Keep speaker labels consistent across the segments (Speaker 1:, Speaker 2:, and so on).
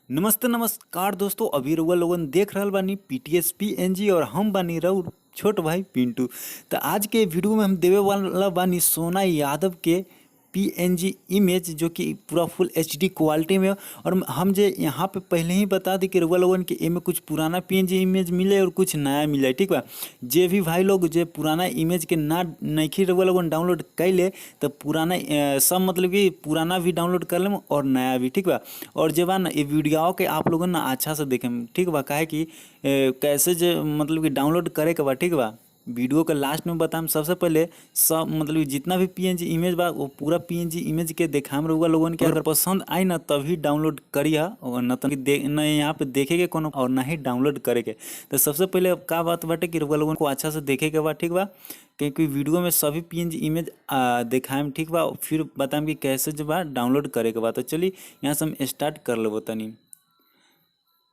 Speaker 1: नमस्ते नमस्कार दोस्तों। अभी रउआ लोगन देख रहल बानी पीटीएस पीएनजी और हम बानी रउर छोट भाई पिंटू। तो आज के वीडियो में हम देवे वाला बानी सोना यादव के पीएनजी इमेज, जो कि पूरा फुल एचडी क्वालिटी में है। और हम जे यहाँ पे पहले ही बता दी कि रउआ लोगन के एमे कुछ पुराना पीएनजी इमेज मिले और कुछ नया मिले, ठीक बा। जे भी भाई लोग जे पुराना इमेज के ना नइखी रउआ लोगन डाउनलोड कैले, तो पुराना सब मतलब कि पुराना भी डाउनलोड कर लेम और नया भी, ठीक बा। और जे बा ना ये वीडियो के आप लोगन ना अच्छा से देखें, ठीक बा। काहे कि कैसे जे मतलब कि डाउनलोड करे के बा, ठीक बा। वीडियो के लास्ट में बताम। सबसे पहले सब मतलब कि जितना भी पीएनजी इमेज बा वो पूरा पीएनजी इमेज के देखाम रहुआ लोगन के। अगर पसंद आई ना तभी डाउनलोड करिए, और न तो न यहाँ पे देखे के कोनो और ना ही डाउनलोड करे के। तो सबसे पहले का बात बाटे कि रहुआ लोगन को अच्छा से देखे के बा, ठीक बा। क्योंकि वीडियो में सभी पीएनजी इमेज दिखाएम, ठीक बा। फिर बताएम कि कैसे जो बा डाउनलोड करे के बा। तो चलिए यहाँ से हम स्टार्ट कर लेबो तनी।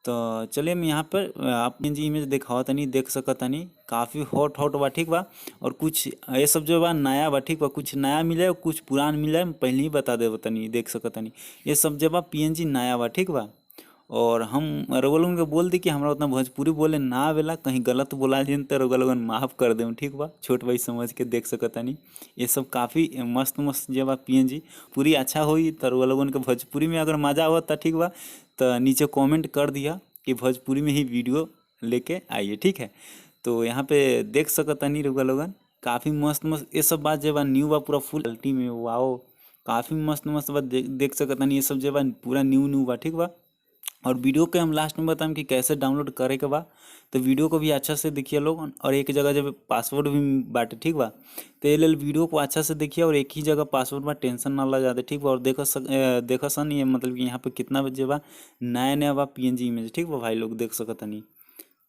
Speaker 1: तो चलिए हम यहाँ पर आप जी इमेज दिखावा तनी, देख सकत तनी काफ़ी हॉट हॉट बा, ठीक बा। और कुछ ये सब जो बा नया बा, ठीक बा। कुछ नया मिले और कुछ पुरान मिले, हम पहले ही बता देबो तनी, देख सकत तनी। ये सब जो बा पीएनजी नया बा, ठीक बा। और हम रउआ लोगन के बोल दी कि हमरा उतना भोजपुरी बोले ना आवेला, कहीं गलत बोला जिन तो रउआ लोगन माफ़ कर देम, ठीक बा। छोट भाई समझ के देख सकत तनी। ये सब काफ़ी मस्त मस्त जो बा पीएनजी पूरी अच्छा होई। तो रउआ लोगन के भोजपुरी में अगर मजा आवत ठीक बा, तो नीचे कमेंट कर दिया कि भोजपुरी में ही वीडियो लेके आइए, ठीक है। तो यहाँ पे देख सकत नहीं रउआ लोगन काफ़ी मस्त मस्त ये सब बात जे बा न्यू बा, पूरा फुल क्वालिटी में। वाओ, काफ़ी मस्त मस्त बात देख सकत नहीं। ये सब जे बा पूरा न्यू न्यू बा, ठीक बा। और वीडियो के हम लास्ट में बताएं कि कैसे डाउनलोड करे के बा। तो वीडियो को भी अच्छा से देखिए लोग, और एक जगह जब पासवर्ड भी बाटे, ठीक बा। तो ये लेल वीडियो को अच्छा से देखिए, और एक ही जगह पासवर्ड बा, टेंशन ना लगा दे, ठीक बा। और देखो सन ये मतलब कि यहाँ पे कितना बजे बा नया नया बा पीएनजी इमेज, ठीक बा भाई लोग देख सकत नहीं।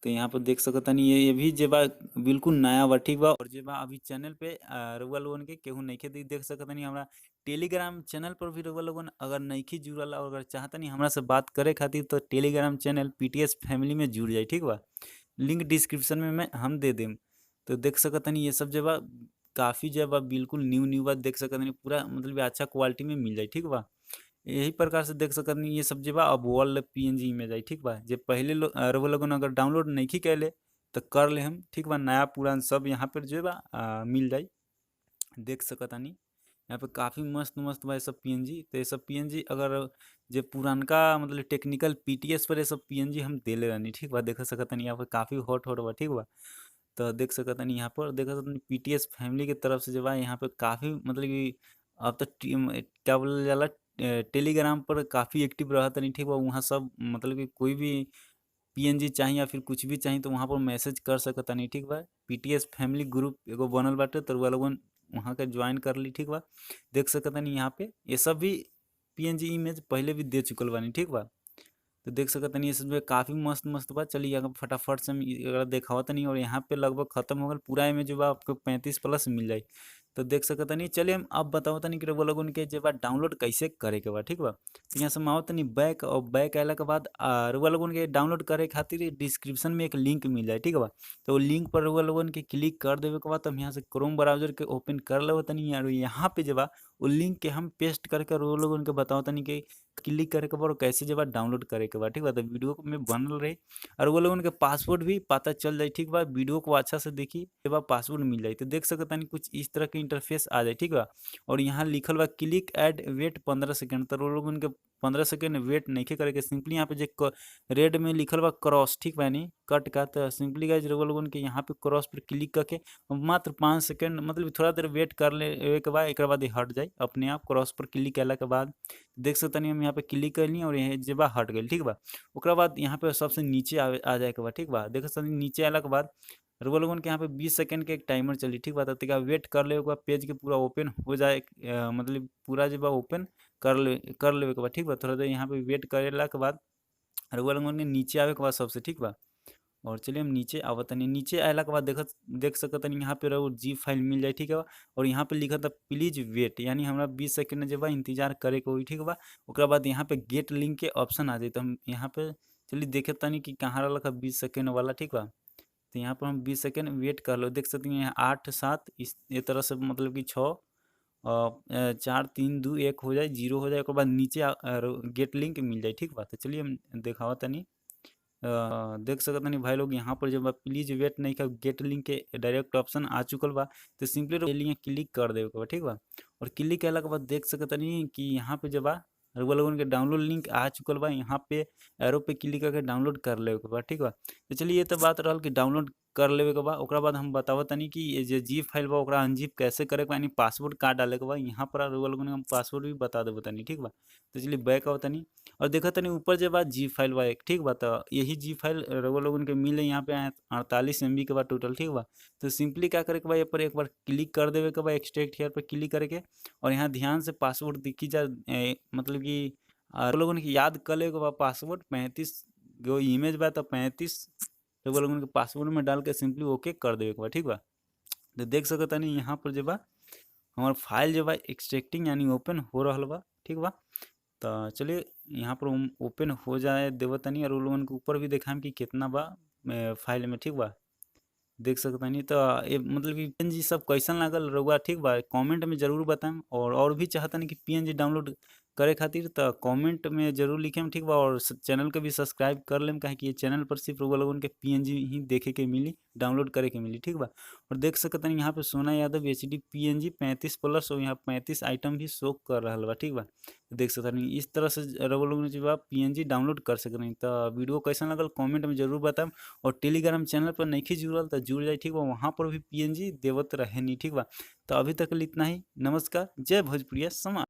Speaker 1: तो यहाँ पर देख सकत नहीं ये भी जे बा बिल्कुल नया बा, ठीक बा। और जे बा अभी चैनल पे रउआ लोगन के केहू नइखे देख सकत नहीं। हमरा टेलीग्राम चैनल पर भी रउआ लोगन अगर नइखे जुड़ल और अगर चाहतनी हमरा से बात करे खातिर, तो टेलीग्राम चैनल पीटीएस फैमिली में जुड़ जाए, ठीक बा। लिंक डिस्क्रिप्शन में मैं हम दे देम। तो देख सकत नहीं ये सब जे बा काफ़ी जे बा बिल्कुल न्यू न्यू बा, देख सकत नहीं पूरा मतलब अच्छा क्वालिटी में मिल जाए, ठीक बा। यही प्रकार से देख सकत नहीं ये सब जे बा अब वर्ल्ड पीएनजी इमेज आई, ठीक बा। जे पहले रउआ लोगन अगर डाउनलोड नहीं कैले तो कर ले हम, ठीक बा। नया पुरान सब यहाँ पर जो बा मिल जाई, देख सकतानी। यहाँ पे काफ़ी मस्त मस्त बा ये सब पीएनजी। तो ये सब पीएनजी अगर जे पुरानका मतलब टेक्निकल पीटीएस पर ये सब पीएनजी हम देले रहनी, ठीक बा। देख सकतानी यहाँ पे काफ़ी हॉट हॉट बा, ठीक बा। तो देख सकतानी यहाँ पर देख सकतानी पीटीएस फैमिली के तरफ से जो बा यहाँ पे काफ़ी मतलब कि अब तो क्या बोलल जाला टेलीग्राम पर काफ़ी एक्टिव रहत नहीं, ठीक बा। वहाँ सब मतलब कि कोई भी पीएनजी चाहिए या फिर कुछ भी चाहिए तो वहाँ पर मैसेज कर सकता नहीं, ठीक बा। पीटीएस फैमिली ग्रुप एगो बनल बाटे, तो रउआ लोगन वहाँ के ज्वाइन कर ली, ठीक बा। देख सकता नहीं यहाँ पे ये सब भी पीएनजी इमेज पहले भी दे चुकल बानी, ठीक बा। तो देख सकत नहीं ये सब काफ़ी मस्त मस्त बा। चलिए अगर फटाफट से हम देखावत नहीं, और यहाँ पे लगभग खत्म हो गल पूरा में जो बा आपको 35+ मिल जाए। तो देख सकत नहीं। चलिए हम अब बताओ तनी कि वो लोगन के जो बा डाउनलोड कैसे करे के बा, ठीक बा। तो यहाँ से हम आओ तनी बैक, और बैक आने के बाद रउआ लोगन के डाउनलोड करे खातिर डिस्क्रिप्शन में एक लिंक मिल जाए, ठीक बा। तो वो लिंक पर रउआ लोगन के क्लिक कर देवे के बाद हम यहाँ से क्रोम ब्राउजर के ओपन कर लेव तनी, और यहाँ पे जो बा वो लिंक के हम पेस्ट करके रउआ लोगन के बताओ तनी कि क्लिक करे के बाद और कैसे जब डाउनलोड करे के बाद, ठीक बा। तो वीडियो में बनल रही, और वो लोगन के पासवर्ड भी पता चल जाए, ठीक बा। वीडियो को अच्छा से देखी के बाद पासवर्ड मिल जाए। तो देख सकता नहीं कुछ इस तरह के इंटरफेस आ जाए, ठीक बा। और यहाँ लिखल बा क्लिक एड वेट 15 सेकेंड। तो वो लोगन के 15 सेकेंड वेट नहीं करे के, सिंपली यहाँ पे जो रेड में लिखल बा क्रॉस, ठीक बा, यानी कट का। तो सिंपली गाइज रउआ लोगन के यहाँ पे क्रॉस पर क्लिक करके मात्र 5 सेकेंड मतलब थोड़ा देर वेट कर ले के बाद एक बाद ये हट जाए अपने आप। क्रॉस पर क्लिक कैला के बाद देख सकते हम यहाँ पे क्लिक कर लिए, और यहाँ जे बा हट गई, ठीक बा। ओकरा बाद यहाँ पे सबसे नीचे आ जाए के बाद, ठीक बा। देख सकते नीचे आला के बाद रउआ लोगन के यहाँ पे 20 सेकेंड के एक टाइमर चली, ठीक बा। तब वेट कर ले के बाद पेज के पूरा ओपन हो जाए, मतलब पूरा जे बा ओपन कर लेवे के बाद, ठीक बा। थोड़ा देर यहाँ पे वेट करेला के बाद रउआ लोगन के नीचे आवे के बाद सबसे, ठीक बा। और चलिए हम नीचे आवतनी, नीचे आयला के बाद देख सकतनी यहाँ पे रहो जी फाइल मिल जाए, ठीक है बा। और यहाँ पे लिखा था प्लीज वेट, यानी हमरा 20 सेकेंड जब इंतजार करे के होई, ठीक बा। ओकरा बाद यहाँ पे गेट लिंक के ऑप्शन आ जाए, तो हम यहाँ पे चलिए देखे तनी कि कहाँ रहा 20 सेकेंड वाला, ठीक बा। तो यहाँ पर हम 20 सेकेंड वेट कर लो, देख सकते हैं यहाँ 8 7 इस ये तरह से मतलब कि 6 4 3 2 1 हो जाए, 0 हो जाए, ओकर बाद नीचे गेट लिंक मिल जाए। ठीक बा, तो चलिए हम देखावा तनी। देख सकत नहीं भाई लोग, यहाँ पर जब आप प्लीज वेट नहीं का गेट लिंक के डायरेक्ट ऑप्शन आ चुकल बा, तो सिंपली लिए क्लिक कर देवे के बा। ठीक बा, और क्लिक कैला के बाद देख सकत नहीं कि यहाँ पे जब रउआ लोगन के डाउनलोड लिंक आ चुकल बा, यहाँ पे एरो पे क्लिक करके डाउनलोड कर लेवे के बा। ठीक बा, तो चलिए ये तो बात रहल कि डाउनलोड कर लेवे के बा। ओकरा बाद हम बतावत तनी कि ये जो जीप फाइल बा ओकरा अनजिप कैसे करे के बा, यानी पासवर्ड का डाले के बा। यहाँ पर रउआ लोगन के हम पासवर्ड भी बता देबो तनी। ठीक बा, तो चलिए बैक आओ तनी और देखा तनी ऊपर जे बा जी फाइल बा एक। ठीक बा, तो यही जी फाइल रउआ लोगन के मिले यहाँ पे 48 MB के बा टोटल। ठीक बा, तो सिंपली क्या करे के बा, ये पर एक बार क्लिक कर देवे के बा, एक्सट्रैक्ट हियर पर क्लिक करके, और यहाँ ध्यान से पासवर्ड दिखी जा मतलब कि रउआ लोगन के याद कर ले के बा पासवर्ड 35 जो इमेज बा, तो 35 रउआ लोगन के पासवर्ड में डाल के सिंपली ओके कर देवे के बा। ठीक बा, तो देख सकत नहीं यहाँ पर जे बा हमार फाइल जो बा एक्सट्रैक्टिंग यानी ओपन हो रहल बा। ठीक बा, तो चलिए यहाँ पर हम ओपन हो जाए देव तनी, और उन लोगन के ऊपर भी देखाम कि कितना बा फाइल में। ठीक बा, देख सकता नहीं तो ये मतलब कि पीएनजी सब कैसन लागल रउआ। ठीक बा, कमेंट में जरूर बताएं, और भी चाहतनी कि पीएनजी डाउनलोड करे खातिर तो कमेंट में जरूर लिखेम। ठीक बा, और चैनल के भी सब्सक्राइब कर लेम, काहे कि ये चैनल पर सिर्फ रउआ लोगन के पीएनजी ही देखे के मिली, डाउनलोड करे के मिली। ठीक बा, और देख सकत नहीं यहाँ पे सोना यादव HD पीएनजी 35+ और यहाँ 35 आइटम भी शो कर रहा बा। ठीक बा, देख सकत नहीं इस तरह से रउआ लोगन जो बा पीएनजी डाउनलोड कर सकत नहीं। तो वीडियो कैसा लगल कमेंट में जरूर बताएं, और टेलीग्राम चैनल पर नहीं जुड़ल तो जुड़ जाए। ठीक बा, वहाँ पर भी पीएनजी देवत रहे नहीं। ठीक बा, तो अभी तक के लिए इतना ही। नमस्कार, जय भोजपुरिया समाज।